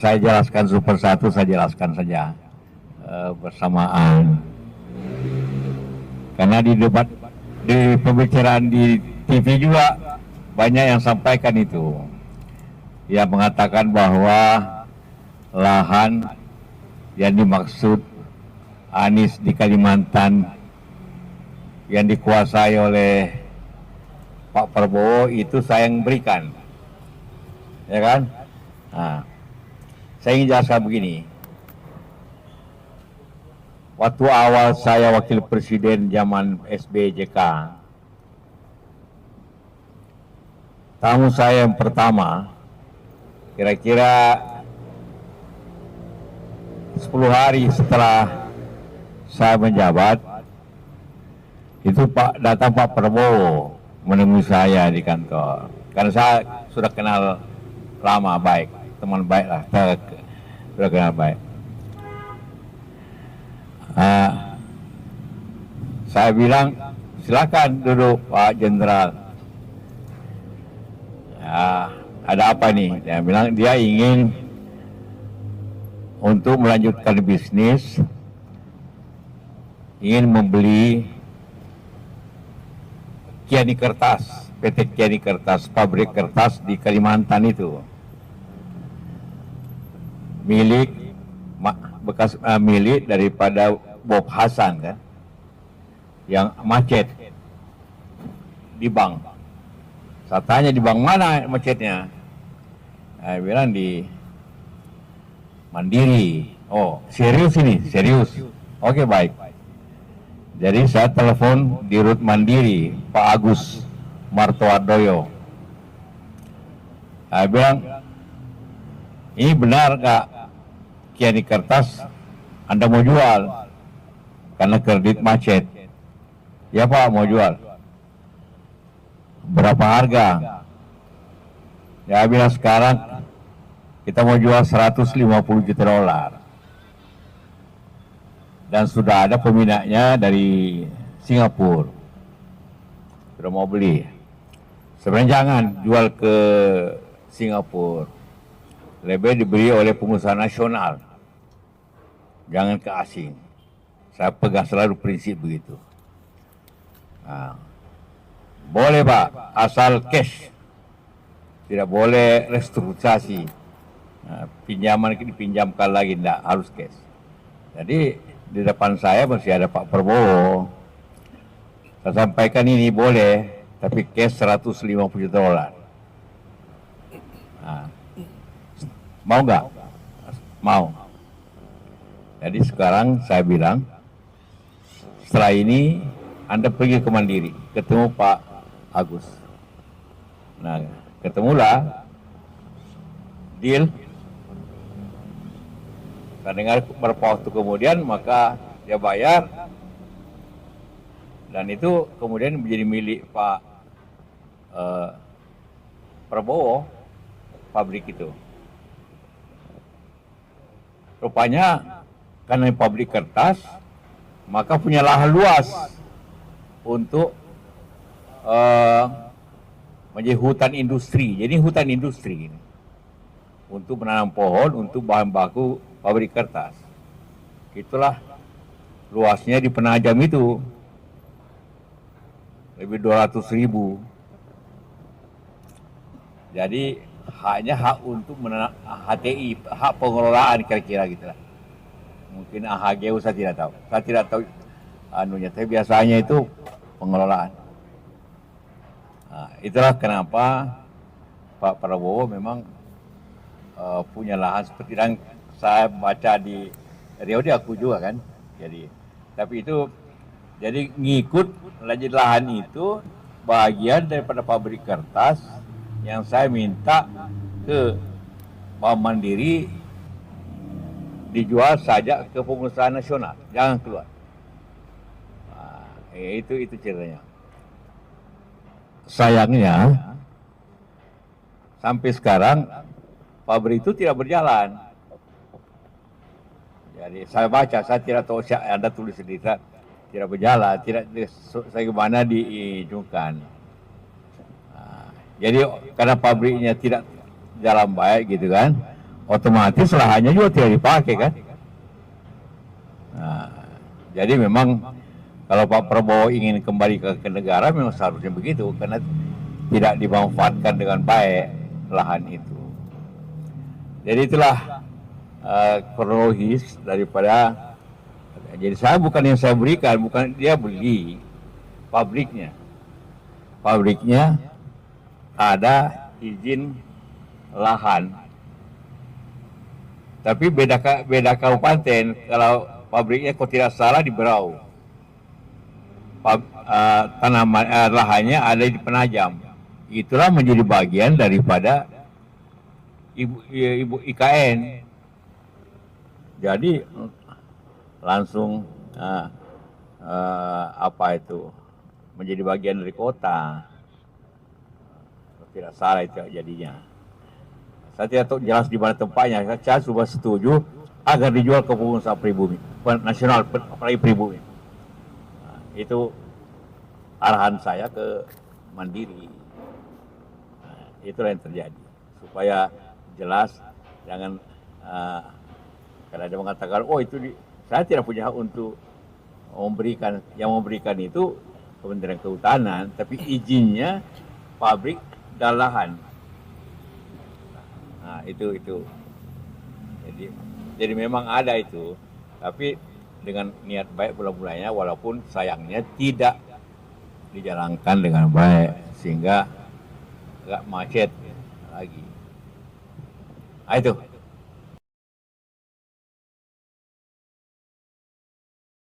Saya jelaskan super satu, saya jelaskan saja bersamaan. Karena di debat, di pembicaraan di TV juga banyak yang sampaikan itu. Yang mengatakan bahwa lahan yang dimaksud Anies di Kalimantan yang dikuasai oleh Pak Prabowo itu saya yang berikan. Ya kan? Nah, saya ingin jelaskan begini. Waktu awal saya wakil presiden zaman SBY-JK, tamu saya yang pertama, kira-kira 10 hari setelah saya menjabat, itu datang Pak Prabowo menemui saya di kantor. Karena saya sudah kenal lama baik, teman baik lah, sudah kenal baik. Saya bilang, silakan duduk Pak Jenderal. Ada apa nih? Dia bilang dia ingin untuk melanjutkan bisnis, ingin membeli Kiani Kertas, PT Kiani Kertas, pabrik kertas di Kalimantan itu. Milik daripada Bob Hasan kan, yang macet di bank. Saya tanya di bank mana macetnya? Saya bilang di Mandiri. Oh, serius ini? Serius. Oke, baik. Jadi saya telepon di Rut Mandiri, Pak Agus Martowardoyo. Saya bilang, ini benar Kak, Kiani Kertas Anda mau jual karena kredit macet? Ya Pak, mau jual. Berapa harga? Ya bilang sekarang kita mau jual 150 juta dolar. Dan sudah ada peminatnya dari Singapura. Sudah mau beli. Sebenarnya jangan jual ke Singapura. Lebih dibeli oleh pengusaha nasional. Jangan ke asing. Saya pegang selalu prinsip begitu. Nah, boleh Pak, asal cash. Tidak boleh restrukturisasi. Nah, pinjaman dipinjamkan lagi, tidak harus cash. Jadi di depan saya masih ada Pak Prabowo. Saya sampaikan ini boleh, tapi cash 150 juta dolar. Nah, mau nggak? Mau. Jadi sekarang saya bilang, setelah ini Anda pergi ke Mandiri, ketemu Pak Agus. Nah, ketemulah, deal. Saya dengar beberapa waktu kemudian, maka dia bayar, dan itu kemudian menjadi milik Pak Prabowo, pabrik itu. Rupanya karena pabrik kertas, maka punya lahan luas untuk menjadi hutan industri. Jadi hutan industri ini untuk menanam pohon, untuk bahan baku pabrik kertas. Itulah luasnya di Penajam itu, lebih 200.000. Jadi haknya hak untuk menanam HTI, hak pengelolaan kira-kira gitulah. Mungkin AHGU saya tidak tahu. Saya tidak tahu anunya, tapi biasanya itu pengelolaan. Nah, itulah kenapa Pak Prabowo memang punya lahan seperti yang saya baca di Riau, di aku juga kan. Jadi, tapi itu jadi ngikut lanjut lahan itu bagian daripada pabrik kertas yang saya minta ke Bank Mandiri dijual saja ke pengusaha nasional, jangan keluar. Nah, itu ceritanya. Sayangnya sampai sekarang pabrik itu tidak berjalan. Jadi saya baca, saya tidak tahu Anda tulis sendiri, tidak berjalan, tidak bagaimana diizinkan. Nah, jadi karena pabriknya tidak jalan baik gitu kan, otomatis lahannya juga tidak dipakai kan. Nah, jadi memang kalau Pak Prabowo ingin kembali ke negara memang seharusnya begitu, karena tidak dimanfaatkan dengan baik lahan itu. Jadi itulah kronologis daripada. Jadi saya bukan yang saya berikan, bukan dia beli pabriknya. Pabriknya ada izin lahan, tapi beda kabupaten. Kalau pabriknya kok tidak salah di Berau, tanaman lahannya ada di Penajam. Itulah menjadi bagian daripada ibu IKN. Jadi langsung apa itu menjadi bagian dari kota. Tidak salah itu jadinya. Saya tidak tahu jelas di mana tempatnya. Saya sudah setuju agar dijual ke pengusaha pribumi, nasional, apalagi pribumi. Nah, itu arahan saya ke Mandiri. Nah, itulah yang terjadi. Supaya jelas, jangan karena dia mengatakan, oh itu saya tidak punya hak untuk memberikan. Yang memberikan itu Kementerian Kehutanan, tapi izinnya pabrik dan lahan. Nah, itu. Jadi memang ada itu, tapi dengan niat baik mula-mulanya, walaupun sayangnya tidak dijalankan dengan baik sehingga agak macet lagi. Nah, itu.